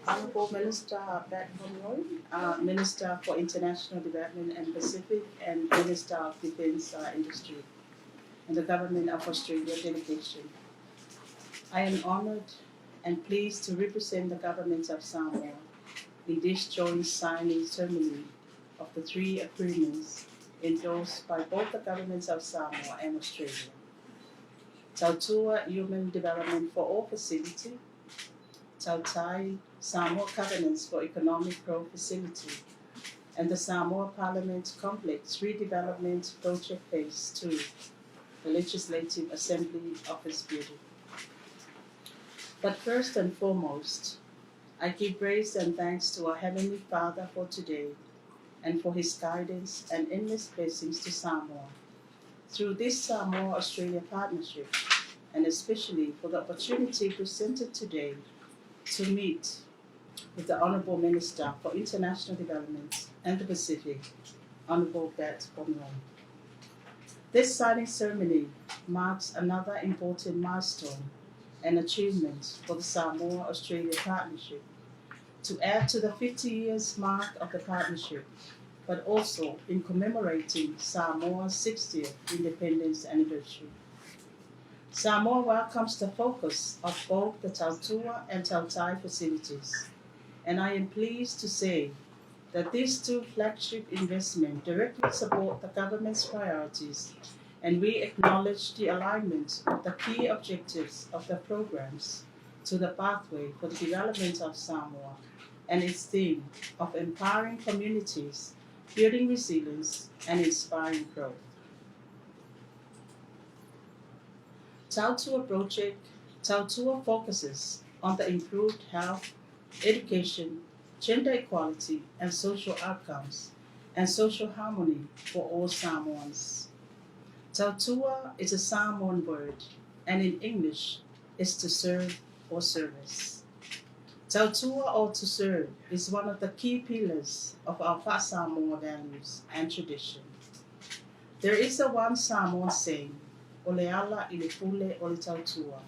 Honorable Minister Conroy, Minister for International Development and Pacific, and Minister of Defence Industry, and the Government of Australia delegation. I am honoured and pleased to represent the Government of Samoa in this joint signing ceremony of the three agreements endorsed by both the governments of Samoa and Australia. Tautua Human Development for All Facility, Tautai Samoa Covenants for Economic Growth Facility, and the Samoa Parliament Complex Redevelopment Project Phase 2, the Legislative Assembly Office Building. But first and foremost, I give praise and thanks to our Heavenly Father for today and for His guidance and endless blessings to Samoa through this Samoa-Australia partnership, and especially for the opportunity presented today to meet with the Honourable Minister for International Development and the Pacific, Honourable Conroy. This signing ceremony marks another important milestone and achievement for the Samoa-Australia partnership to add to the 50 years mark of the partnership, but also in commemorating Samoa's 60th independence anniversary. Samoa welcomes the focus of both the Tautua and Tautai facilities, and I am pleased to say that these two flagship investments directly support the government's priorities, and we acknowledge the alignment of the key objectives of the programs to the pathway for the development of Samoa and its theme of empowering communities, building resilience, and inspiring growth. Tautua project, Tautua focuses on the improved health, education, gender equality, and social outcomes, and social harmony for all Samoans. Tautua is a Samoan word, and in English is to serve or service. Tautua or to serve is one of the key pillars of our Samoa values and tradition. There is a one Samoan saying, Oleala ilipule ole tautua.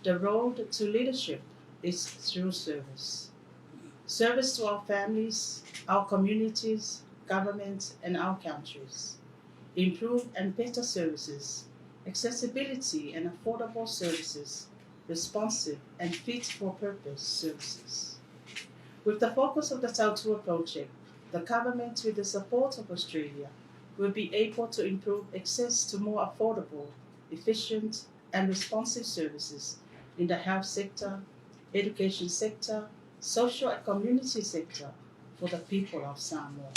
The road to leadership is through service. Service to our families, our communities, governments, and our countries. Improved and better services, accessibility and affordable services, responsive and fit for purpose services. With the focus of the Tautua project, the government, with the support of Australia, will be able to improve access to more affordable, efficient, and responsive services in the health sector, education sector, social and community sector for the people of Samoa.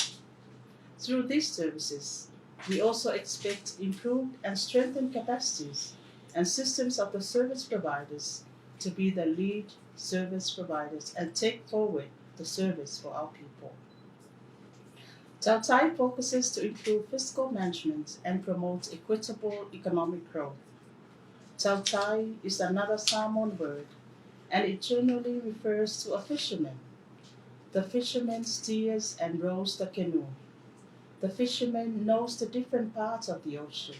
Through these services, we also expect improved and strengthened capacities and systems of the service providers to be the lead service providers and take forward the service for our people. Tautai focuses to improve fiscal management and promote equitable economic growth. Tautai is another Samoan word, and it generally refers to a fisherman. The fisherman steers and rows the canoe. The fisherman knows the different parts of the ocean,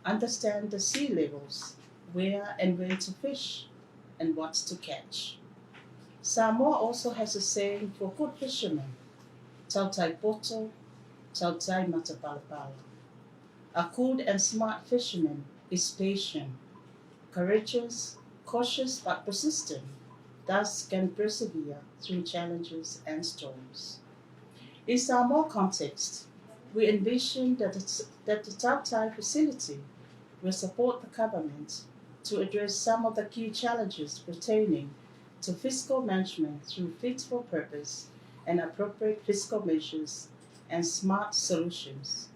understands the sea levels, where and when to fish, and what to catch. Samoa also has a saying for good fishermen, Tautai poto, Tautai matapalapala. A good and smart fisherman is patient, courageous, cautious but persistent, thus can persevere through challenges and storms. In Samoa context, we envision that the Tautai facility will support the government to address some of the key challenges pertaining to fiscal management through fit for purpose and appropriate fiscal measures and smart solutions.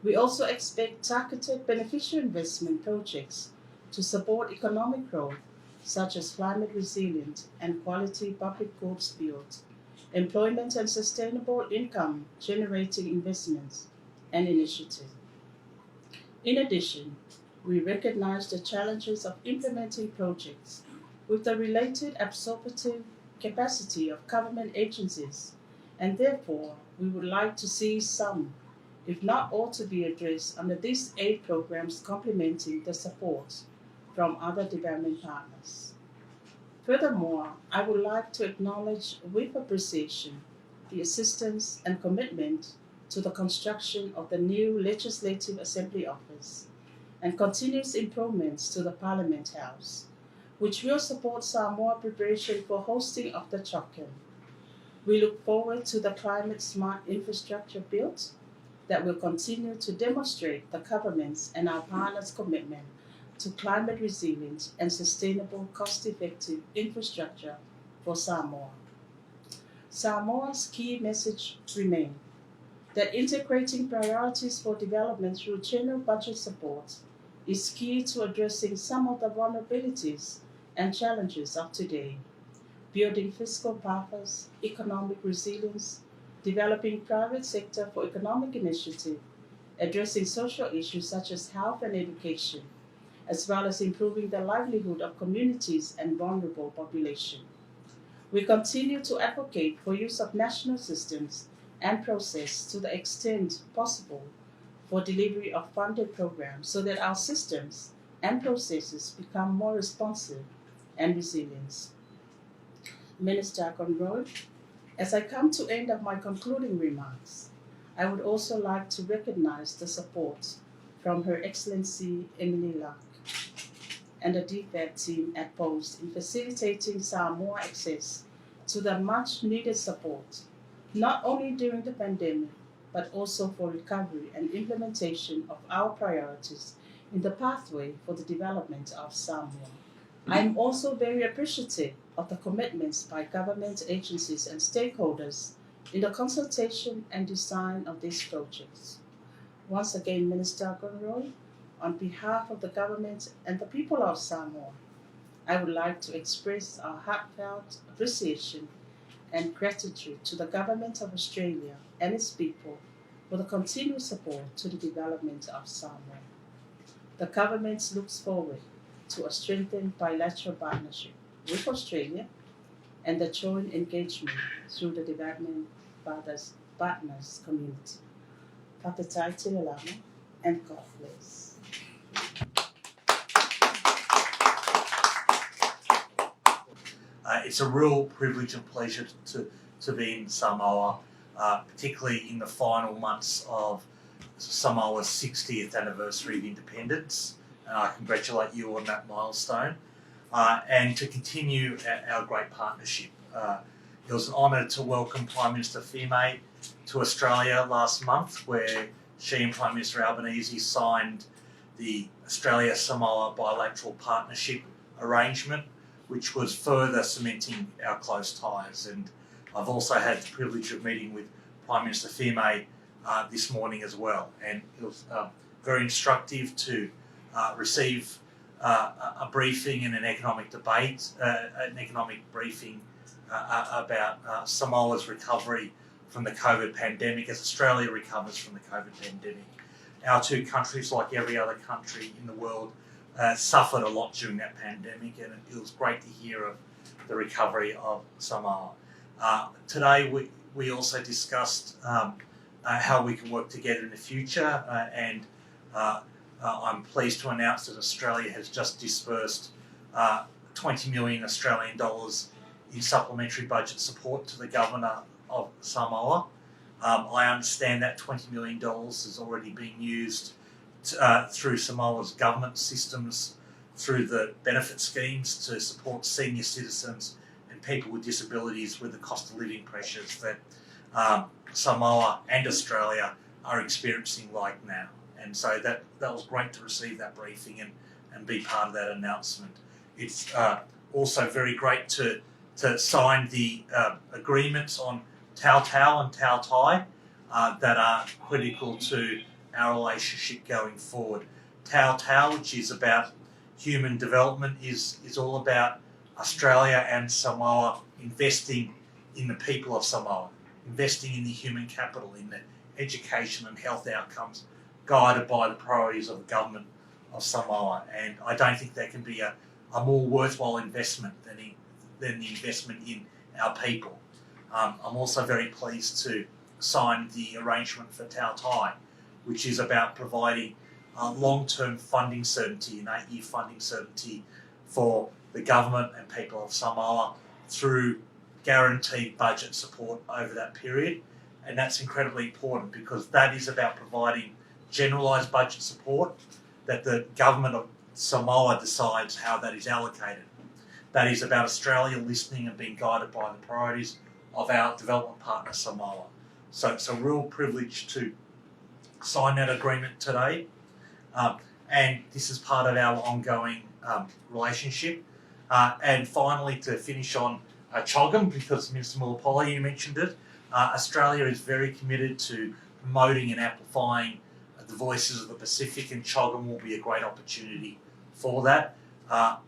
We also expect targeted beneficial investment projects to support economic growth, such as climate resilient and quality public goods built, employment and sustainable income generating investments and initiatives. In addition, we recognize the challenges of implementing projects with the related absorptive capacity of government agencies, and therefore we would like to see some, if not all, to be addressed under these aid programs complementing the support from other development partners. Furthermore, I would like to acknowledge with appreciation the assistance and commitment to the construction of the new Legislative Assembly office and continuous improvements to the Parliament House, which will support Samoa preparation for hosting of the Chokin. We look forward to the climate-smart infrastructure built that will continue to demonstrate the government's and our partners' commitment to climate resilient and sustainable cost-effective infrastructure for Samoa. Samoa's key message remains that integrating priorities for development through general budget support is key to addressing some of the vulnerabilities and challenges of today, building fiscal buffers, economic resilience, developing private sector for economic initiative, addressing social issues such as health and education, as well as improving the livelihood of communities and vulnerable populations. We continue to advocate for use of national systems and process to the extent possible for delivery of funded programs so that our systems and processes become more responsive and resilient. Minister Conroy, as I come to end of my concluding remarks, I would also like to recognize the support from Her Excellency Emily Luck and the DFAT team at Post in facilitating Samoa access to the much needed support, not only during the pandemic, but also for recovery and implementation of our priorities in the pathway for the development of Samoa. I am also very appreciative of the commitments by government agencies and stakeholders in the consultation and design of these projects. Once again, Minister Conroy, on behalf of the government and the people of Samoa, I would like to express our heartfelt appreciation and gratitude to the Government of Australia and its people for the continued support to the development of Samoa. The government looks forward to a strengthened bilateral partnership with Australia and the joint engagement through the development partners community. Papatai Tilalama and God bless. It's a real privilege and pleasure to be in Samoa, particularly in the final months of Samoa's 60th anniversary of independence. And I congratulate you on that milestone. And to continue our great partnership. It was an honour to welcome Prime Minister Fime to Australia last month, where she and Prime Minister Albanese signed the Australia-Samoa bilateral partnership arrangement, which was further cementing our close ties. And I've also had the privilege of meeting with Prime Minister Fime this morning as well. And it was very instructive to receive a briefing and an economic debate, an economic briefing about Samoa's recovery from the COVID pandemic as Australia recovers from the COVID pandemic. Our two countries, like every other country in the world, suffered a lot during that pandemic, and it was great to hear of the recovery of Samoa. Today we also discussed how we can work together in the future, and I'm pleased to announce that Australia has just disbursed 20 million Australian dollars in supplementary budget support to the Governor of Samoa. I understand that $20 million is already being used through Samoa's government systems, through the benefit schemes to support senior citizens and people with disabilities with the cost of living pressures that Samoa and Australia are experiencing right now. And so that was great to receive that briefing and be part of that announcement. It's also very great to sign the agreements on Tautau and Tautai that are critical to our relationship going forward. Tautau, which is about human development, is all about Australia and Samoa investing in the people of Samoa, investing in the human capital, in the education and health outcomes, guided by the priorities of the government of Samoa. And I don't think there can be a more worthwhile investment than the investment in our people. I'm also very pleased to sign the arrangement for Tautai, which is about providing long-term funding certainty and 8-year funding certainty for the government and people of Samoa through guaranteed budget support over that period. And that's incredibly important because that is about providing generalised budget support that the government of Samoa decides how that is allocated. That is about Australia listening and being guided by the priorities of our development partner Samoa. So it's a real privilege to sign that agreement today. And this is part of our ongoing relationship. And finally, to finish on CHOGM, because Minister Mulipola, you mentioned it, Australia is very committed to promoting and amplifying the voices of the Pacific, and CHOGM will be a great opportunity for that.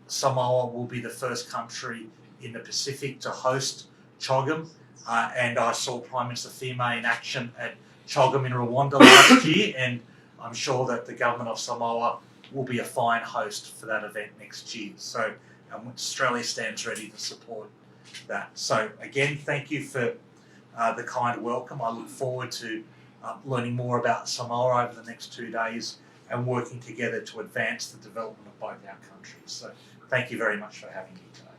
Samoa will be the first country in the Pacific to host CHOGM, and I saw Prime Minister Fime in action at CHOGM in Rwanda last year, and I'm sure that the government of Samoa will be a fine host for that event next year. So Australia stands ready to support that. So again, thank you for the kind welcome. I look forward to learning more about Samoa over the next 2 days and working together to advance the development of both our countries. So thank you very much for having me today.